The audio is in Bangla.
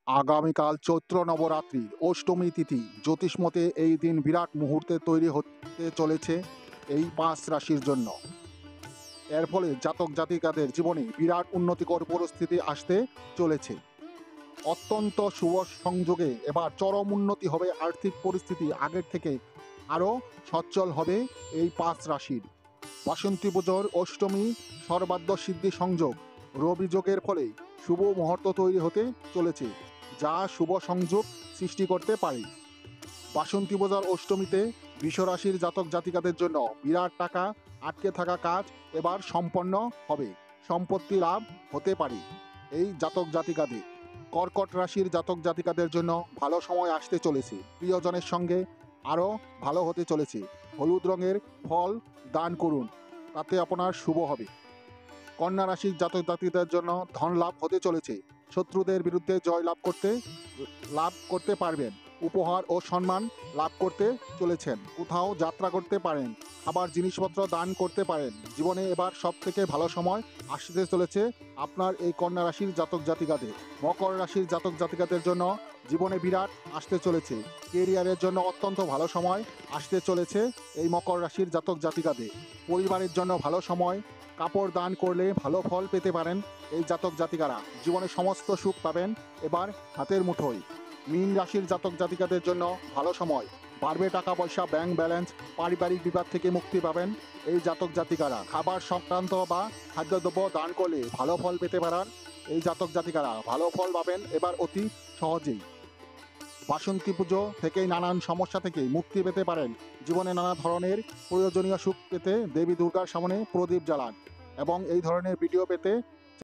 আগামীকাল চৈত্র নবরাত্রি অষ্টমী তিথি। জ্যোতিষমতে এই দিন বিরাট মুহূর্তে তৈরি হতে চলেছে এই ৫ রাশির জন্য। এর ফলে জাতক জাতিকাদের জীবনে বিরাট উন্নতিকর পরিস্থিতি আসতে চলেছে। অত্যন্ত শুভ সংযোগে এবার চরম উন্নতি হবে, আর্থিক পরিস্থিতি আগের থেকে আরও সচ্ছল হবে এই ৫ রাশির। বাসন্তী পুজোর অষ্টমী সর্বাদ্য সিদ্ধি সংযোগ রবি যোগের ফলে শুভ মুহূর্ত তৈরি হতে চলেছে, যা শুভ সংযোগ সৃষ্টি করতে পারে। বাসন্তী পূজার অষ্টমীতে বৃষরাশির জাতক জাতিকাদের জন্য বিরাট টাকা আটকে থাকা কাজ এবার সম্পন্ন হবে, সম্পত্তি লাভ হতে পারে এই জাতক জাতিকাদের। কর্কট রাশির জাতক জাতিকাদের জন্য ভালো সময় আসতে চলেছে, প্রিয়জনের সঙ্গে আরও ভালো হতে চলেছে। হলুদ রঙের ফল দান করুন, তাতে আপনার শুভ হবে। কন্যা রাশির জাতক জাতিকাদের জন্য ধন লাভ হতে চলেছে, শত্রুদের বিরুদ্ধে জয় লাভ করতে পারবেন। উপহার ও সম্মান লাভ করতে চলেছেন, কোথাও যাত্রা করতে পারেন, আবার জিনিসপত্র দান করতে পারেন। জীবনে এবার সব থেকে ভালো সময় আসতে চলেছে আপনার এই কন্যা রাশির জাতক জাতিকাদের। মকর রাশির জাতক জাতিকাদের জন্য জীবনে বিরাট আসতে চলেছে, কেরিয়ারের জন্য অত্যন্ত ভালো সময় আসতে চলেছে এই মকর রাশির জাতক জাতিকাদের। পরিবারের জন্য ভালো সময়, কাপড় দান করলে ভালো ফল পেতে পারেন এই জাতক জাতিকারা। জীবনে সমস্ত সুখ পাবেন এবার হাতের মুঠোয়। মীন রাশির জাতক জাতিকাদের জন্য ভালো সময়, বাড়বে টাকা পয়সা, ব্যাংক ব্যালেন্স, পারিবারিক বিবাদ থেকে মুক্তি পাবেন এই জাতক জাতিকারা। খাবার সংক্রান্ত বা খাদ্যদ্রব্য দান করলে ভালো ফল পেতে পারেন এই জাতক জাতিকারা, ভালো ফল পাবেন এবার অতি সহজেই। বাসন্তী পুজো থেকেই নানান সমস্যা থেকে মুক্তি পেতে পারেন। জীবনে নানা ধরনের প্রয়োজনীয় সুখ পেতে দেবী দুর্গার সামনে প্রদীপ জ্বালান এবং এই ধরনের ভিডিও পেতে